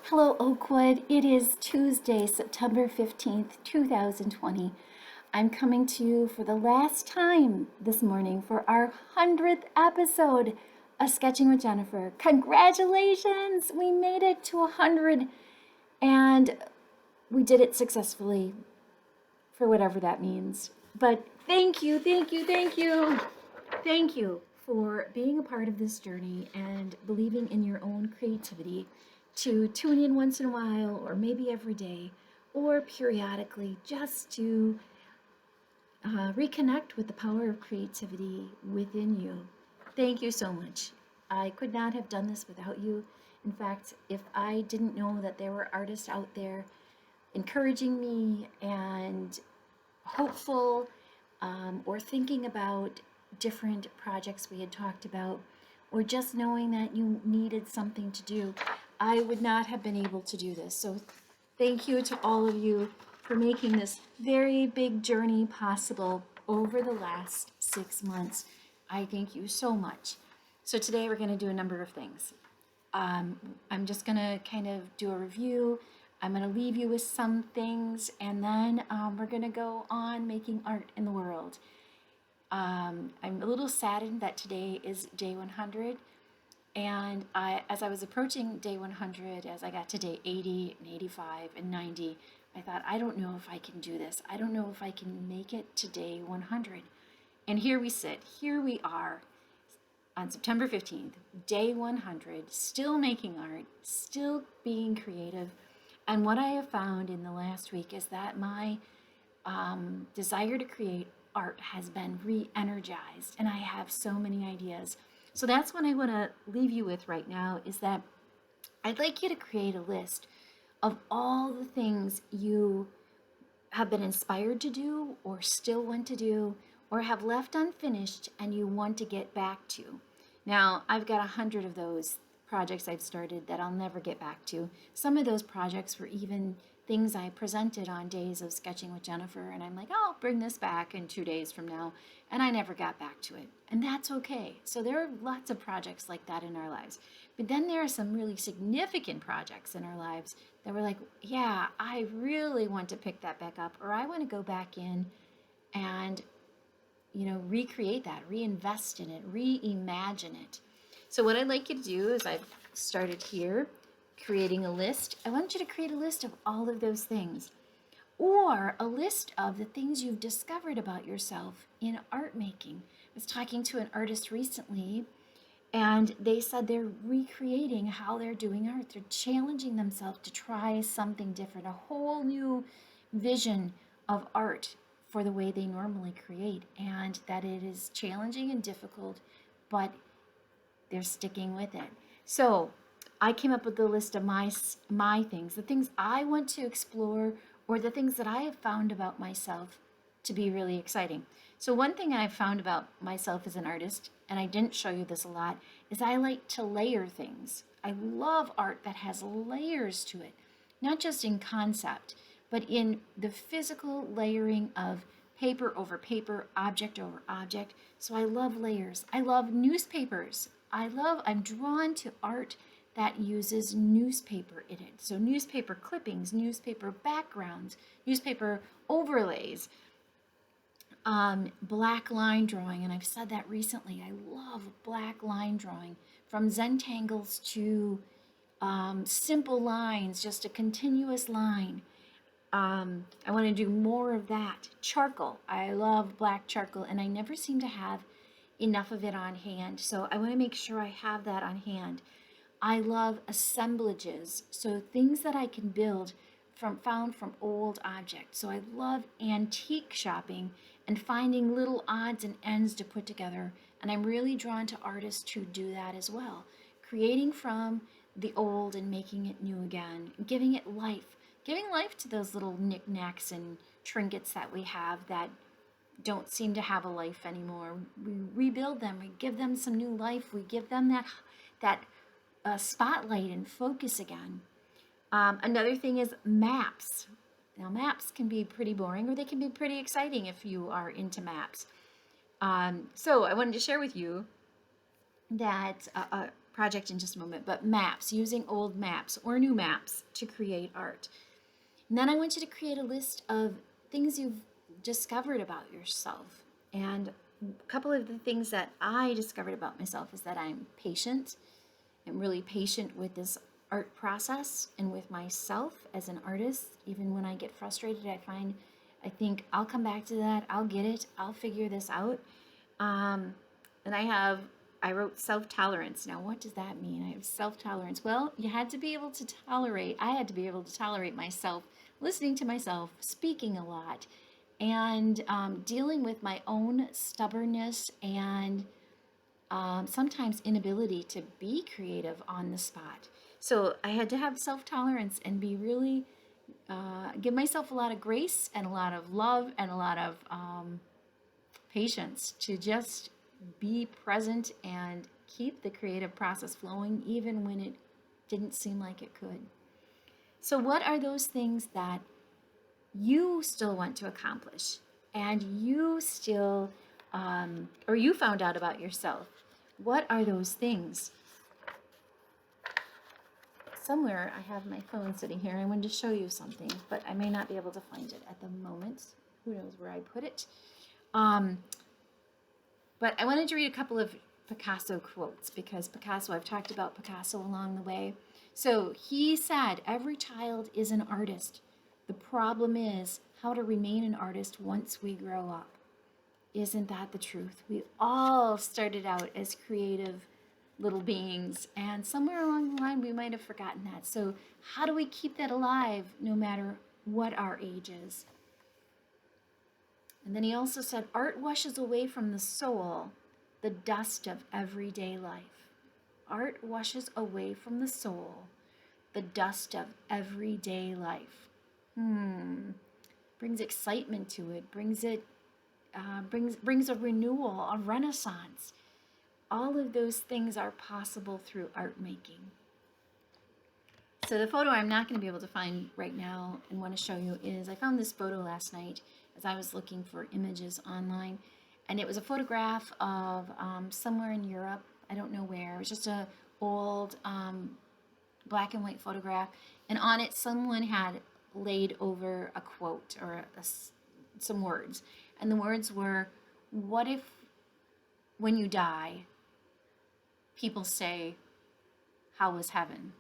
Hello, Oakwood. It is Tuesday, September 15th, 2020. I'm coming to you for the last time this morning for our 100th episode of Sketching with Jennifer. Congratulations! We made it to 100 and we did it successfully for whatever that means. But thank you, thank you, thank you. Thank you for being a part of this journey and believing in your own creativity to tune in once in a while or maybe every day or periodically just to reconnect with the power of creativity within you. Thank you so much. I could not have done this without you. In fact, if I didn't know that there were artists out there encouraging me and hopeful or thinking about different projects we had talked about, or just knowing that you needed something to do, I would not have been able to do this. So thank you to all of you for making this very big journey possible over the last 6 months. I thank you so much. So today we're going to do a number of things. I'm just going to kind of do a review. I'm going to leave you with some things, and then we're going to go on making art in the world. I'm a little saddened that today is day 100, and as I was approaching day 100, as I got to day 80 and 85 and 90, I thought, I don't know if I can do this. I don't know if I can make it to day 100. And here we sit. Here we are on September 15th, day 100, still making art, still being creative. And what I have found in the last week is that my desire to create art has been re-energized, and I have so many ideas. So that's what I want to leave you with right now, is that I'd like you to create a list of all the things you have been inspired to do or still want to do or have left unfinished and you want to get back to. Now, I've got 100 of those projects I've started that I'll never get back to. Some of those projects were even things I presented on days of Sketching with Jennifer, and I'm like, oh, I'll bring this back in 2 days from now, and I never got back to it. And that's okay. So there are lots of projects like that in our lives. But then there are some really significant projects in our lives that we're like, yeah, I really want to pick that back up, or I want to go back in and recreate that, reinvest in it, reimagine it. So what I'd like you to do is I've started here creating a list. I want you to create a list of all of those things, or a list of the things you've discovered about yourself in art making. I was talking to an artist recently, and they said they're recreating how they're doing art. They're challenging themselves to try something different, a whole new vision of art for the way they normally create, and that it is challenging and difficult, but they're sticking with it. So I came up with a list of my things, the things I want to explore, or the things that I have found about myself to be really exciting. So one thing I've found about myself as an artist, and I didn't show you this a lot, is I like to layer things. I love art that has layers to it, not just in concept, but in the physical layering of paper over paper, object over object. So I love layers. I love newspapers. I'm drawn to art that uses newspaper in it. So newspaper clippings, newspaper backgrounds, newspaper overlays, black line drawing, and I've said that recently. I love black line drawing, from Zentangles to simple lines, just a continuous line. I want to do more of that. Charcoal. I love black charcoal, and I never seem to have enough of it on hand. So I want to make sure I have that on hand. I love assemblages, so things that I can build found from old objects. So I love antique shopping and finding little odds and ends to put together. And I'm really drawn to artists who do that as well, creating from the old and making it new again, giving it life. Giving life to those little knickknacks and trinkets that we have that don't seem to have a life anymore. We rebuild them. We give them some new life. We give them that spotlight and focus again. Another thing is maps. Now, maps can be pretty boring, or they can be pretty exciting if you are into maps. So I wanted to share with you that project in just a moment, but maps, using old maps or new maps to create art. And then I want you to create a list of things you've discovered about yourself. And a couple of the things that I discovered about myself is that I'm patient. I'm really patient with this art process and with myself as an artist. Even when I get frustrated, I think I'll come back to that. I'll get it. I'll figure this out. And I wrote self-tolerance. Now, what does that mean? I have self-tolerance. Well, I had to be able to tolerate myself, listening to myself, speaking a lot, and dealing with my own stubbornness and sometimes inability to be creative on the spot. So I had to have self-tolerance and be really, give myself a lot of grace and a lot of love and a lot of patience to just be present and keep the creative process flowing even when it didn't seem like it could. So what are those things that you still want to accomplish and you still, or you found out about yourself? What are those things? Somewhere I have my phone sitting here. I wanted to show you something, but I may not be able to find it at the moment. Who knows where I put it? But I wanted to read a couple of Picasso quotes because Picasso, I've talked about Picasso along the way. So he said, every child is an artist. The problem is how to remain an artist once we grow up. Isn't that the truth? We all started out as creative little beings, and somewhere along the line we might have forgotten that. So how do we keep that alive no matter what our age is? And then he also said, art washes away from the soul the dust of everyday life. Art washes away from the soul the dust of everyday life. Brings excitement to it, brings a renewal, a renaissance. All of those things are possible through art making. So the photo I'm not going to be able to find right now and want to show you is, I found this photo last night as I was looking for images online, and it was a photograph of somewhere in Europe. I don't know where. It was just a old black and white photograph, and on it someone had laid over a quote or some words, and the words were, what if when you die people say, how was heaven?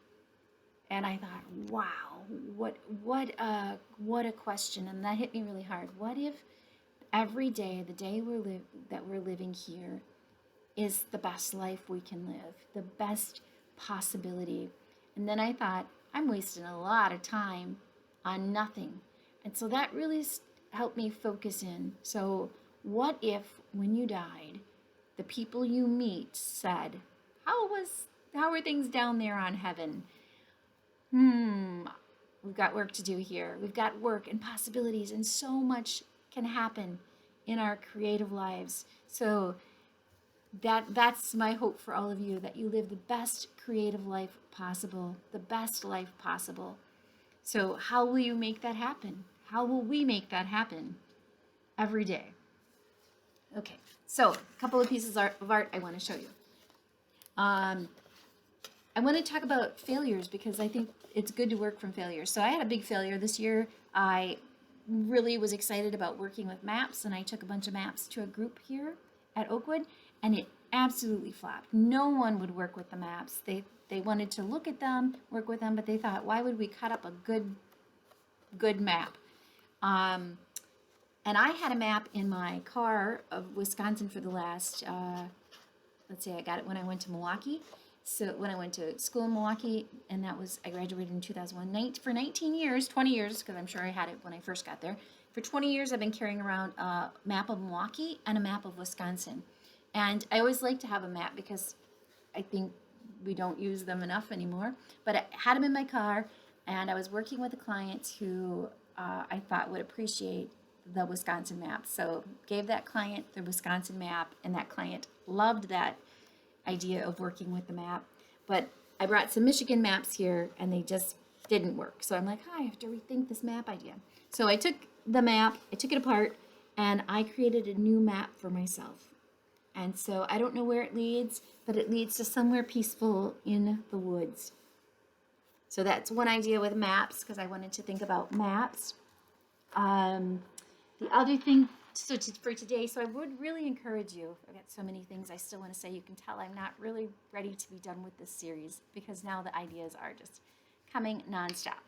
And I thought, wow, what a question. And that hit me really hard. What if every day, the day that we're living here, is the best life we can live, the best possibility? And then I thought, I'm wasting a lot of time on nothing. And so that really helped me focus in. So what if when you died, the people you meet said, how are things down there on heaven? We've got work to do here. We've got work and possibilities, and so much can happen in our creative lives. So that's my hope for all of you, that you live the best creative life possible, the best life possible. So how will you make that happen? How will we make that happen? Every day. Okay, so a couple of pieces of art I want to show you. I want to talk about failures because I think it's good to work from failures. So I had a big failure this year. I really was excited about working with maps, and I took a bunch of maps to a group here at Oakwood, and it absolutely flopped. No one would work with the maps. They wanted to look at them, work with them, but they thought, why would we cut up a good map? And I had a map in my car of Wisconsin for the last, let's see, I got it when I went to Milwaukee. So when I went to school in Milwaukee, and I graduated in 2001. For 19 years, 20 years, because I'm sure I had it when I first got there. For 20 years, I've been carrying around a map of Milwaukee and a map of Wisconsin. And I always like to have a map because I think we don't use them enough anymore. But I had them in my car, and I was working with a client who I thought would appreciate the Wisconsin map. So gave that client the Wisconsin map, and that client loved that idea of working with the map. But I brought some Michigan maps here, and they just didn't work. So I'm like, I have to rethink this map idea. So I took the map, I took it apart, and I created a new map for myself. And so I don't know where it leads, but it leads to somewhere peaceful in the woods. So that's one idea with maps, because I wanted to think about maps. The other thing, for today, so I would really encourage you. I've got so many things I still want to say. You can tell I'm not really ready to be done with this series because now the ideas are just coming nonstop.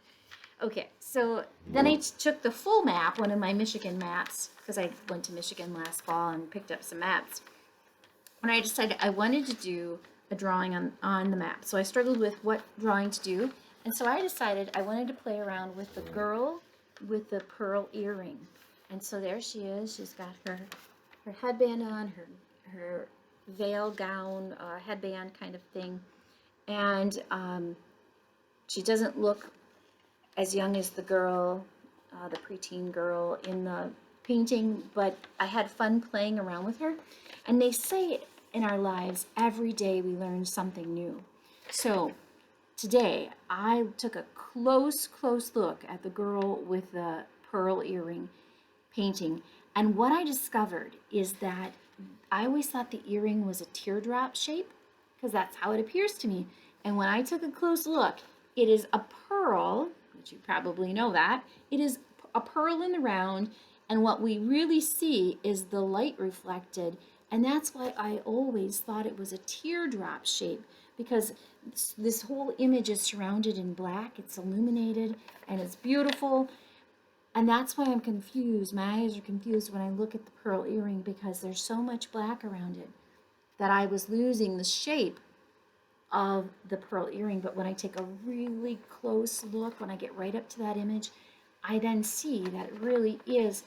Okay, so then I took the full map, one of my Michigan maps, because I went to Michigan last fall and picked up some maps. And I decided I wanted to do a drawing on the map. So I struggled with what drawing to do. And so I decided I wanted to play around with the girl with the pearl earring. And so there she is. She's got her headband on, her veil gown, headband kind of thing. And she doesn't look as young as the girl, the preteen girl in the painting, but I had fun playing around with her. And they say in our lives, every day we learn something new. So today I took a close look at the girl with the pearl earring painting. And what I discovered is that I always thought the earring was a teardrop shape because that's how it appears to me. And when I took a close look, it is a pearl, which you probably know that. It is a pearl in the round, and what we really see is the light reflected. And that's why I always thought it was a teardrop shape, because this whole image is surrounded in black. It's illuminated and it's beautiful. And that's why I'm confused. My eyes are confused when I look at the pearl earring because there's so much black around it that I was losing the shape of the pearl earring. But when I take a really close look, when I get right up to that image, I then see that it really is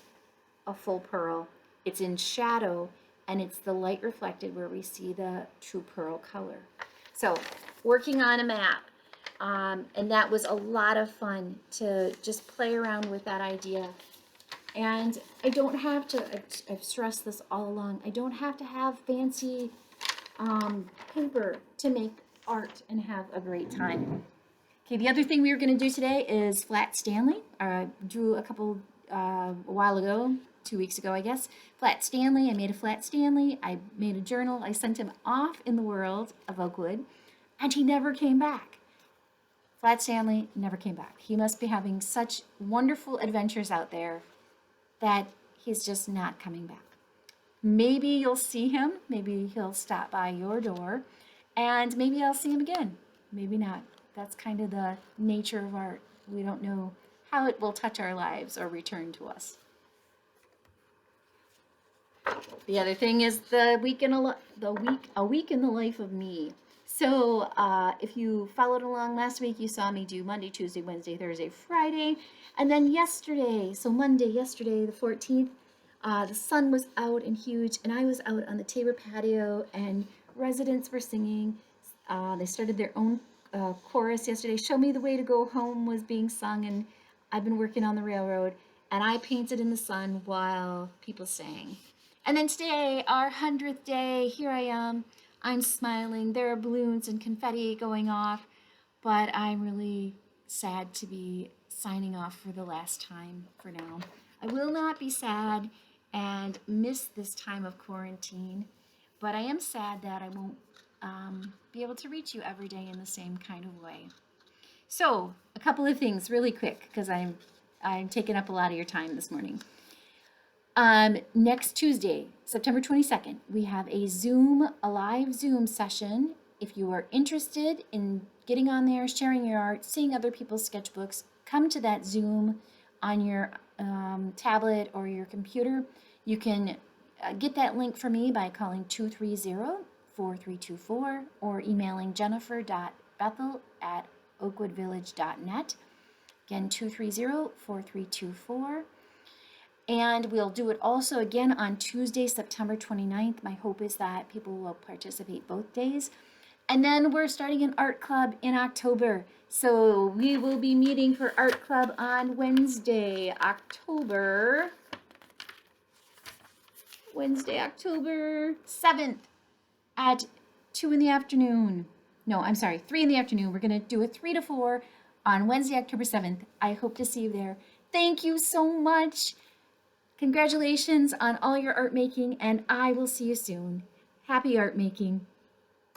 a full pearl. It's in shadow, and it's the light reflected where we see the true pearl color. So working on a map. And that was a lot of fun to just play around with that idea. And I don't have to, I've stressed this all along, I don't have to have fancy paper to make art and have a great time. Okay, the other thing we were going to do today is Flat Stanley. I drew a couple, a while ago, 2 weeks ago, I guess. Flat Stanley, I made a Flat Stanley, I made a journal, I sent him off in the world of Oakwood, and he never came back. Flat Stanley never came back. He must be having such wonderful adventures out there that he's just not coming back. Maybe you'll see him. Maybe he'll stop by your door. And maybe I'll see him again. Maybe not. That's kind of the nature of art. We don't know how it will touch our lives or return to us. The other thing is a week in the life of me. So if you followed along last week, you saw me do Monday, Tuesday, Wednesday, Thursday, Friday. And then yesterday, so Monday, yesterday, the 14th, the sun was out and huge, and I was out on the Tabor patio, and residents were singing. They started their own chorus yesterday. Show Me the Way to Go Home was being sung, and I've been working on the railroad, and I painted in the sun while people sang. And then today, our 100th day, here I am. I'm smiling. There are balloons and confetti going off, but I'm really sad to be signing off for the last time for now. I will not be sad and miss this time of quarantine, but I am sad that I won't be able to reach you every day in the same kind of way. So, a couple of things really quick, because I'm taking up a lot of your time this morning. Next Tuesday, September 22nd, we have a live Zoom session. If you are interested in getting on there, sharing your art, seeing other people's sketchbooks, come to that Zoom on your tablet or your computer. You can get that link for me by calling 230-4324 or emailing jennifer.bethel@oakwoodvillage.net. Again, 230-4324. And we'll do it also again on Tuesday, September 29th. My hope is that people will participate both days. And then we're starting an art club in October. So we will be meeting for art club on Wednesday, October 7th at 2 in the afternoon. No, I'm sorry, 3 in the afternoon. We're going to do a 3 to 4 on Wednesday, October 7th. I hope to see you there. Thank you so much. Congratulations on all your art making, and I will see you soon. Happy art making.